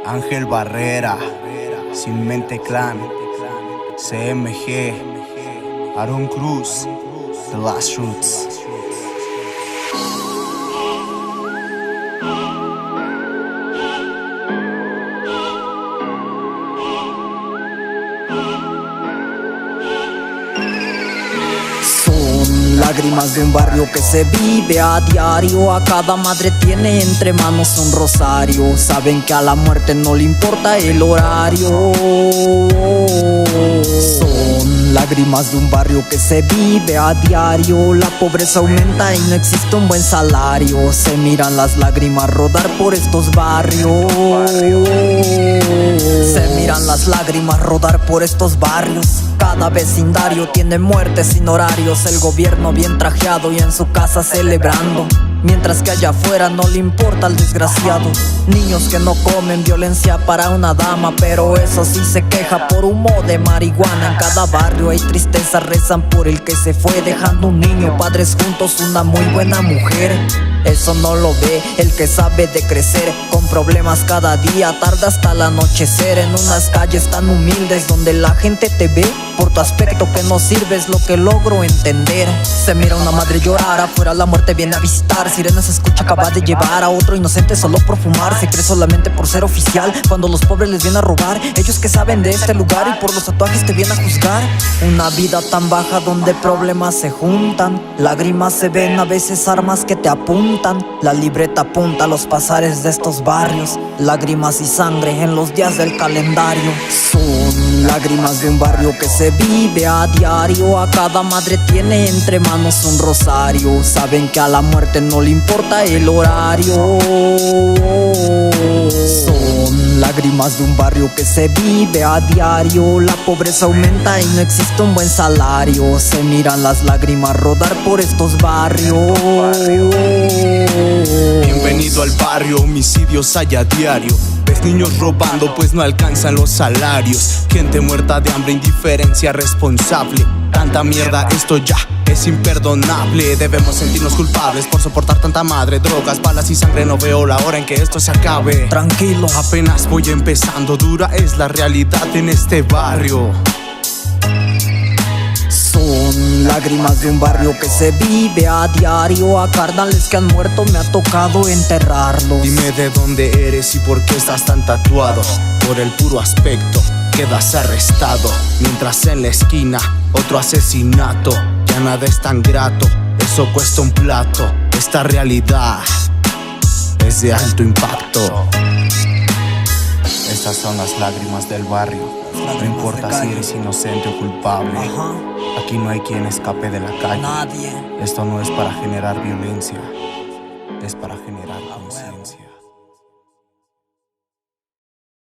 Ángel Barrera, Sin Mente Clan, CMG, Aaron Cruz, The Last Roots. Lágrimas de un barrio que se vive a diario. A cada madre tiene entre manos un rosario. Saben que a la muerte no le importa el horario. Son lágrimas de un barrio que se vive a diario. La pobreza aumenta y no existe un buen salario. Se miran las lágrimas rodar por estos barrios. Se miran las lágrimas rodar por estos barrios. Cada vecindario tiene muertes sin horarios. El gobierno bien trajeado y en su casa celebrando, mientras que allá afuera no le importa al desgraciado. Niños que no comen, violencia para una dama, pero eso sí se queja por humo de marihuana. En cada barrio hay tristeza, rezan por el que se fue, dejando un niño, padres juntos, una muy buena mujer. Eso no lo ve el que sabe de crecer, con problemas cada día, tarde hasta el anochecer. En unas calles tan humildes donde la gente te ve por tu aspecto que no sirves, lo que logro entender. Se mira una madre llorar, afuera la muerte viene a visitar. Sirenas se escucha, acaba de llevar a otro inocente solo por fumar. Se cree solamente por ser oficial, cuando los pobres les vienen a robar. Ellos que saben de este lugar y por los tatuajes te vienen a juzgar. Una vida tan baja donde problemas se juntan, lágrimas se ven, a veces armas que te apuntan. La libreta apunta a los pasares de estos barrios, lágrimas y sangre en los días del calendario. Son lágrimas de un barrio que se vive a diario. A cada madre tiene entre manos un rosario. Saben que a la muerte no le importa el horario. Son lágrimas de un barrio que se vive a diario. La pobreza aumenta y no existe un buen salario. Se miran las lágrimas rodar por estos barrios. Bienvenido al barrio, homicidios hay a diario. Ves niños robando pues no alcanzan los salarios. Gente muerta de hambre, indiferencia responsable. Tanta mierda, esto ya es imperdonable. Debemos sentirnos culpables por soportar tanta madre. Drogas, balas y sangre, no veo la hora en que esto se acabe. Tranquilo, apenas voy empezando, dura es la realidad en este barrio. Son lágrimas de un barrio que se vive a diario. A carnales que han muerto me ha tocado enterrarlos. Dime de dónde eres y por qué estás tan tatuado. Por el puro aspecto quedas arrestado, mientras en la esquina otro asesinato. Ya nada es tan grato, eso cuesta un plato. Esta realidad es de alto impacto. Estas son las lágrimas del barrio. No importa si eres inocente o culpable. Aquí no hay quien escape de la calle. Nadie. Esto no es para generar violencia, es para generar conciencia.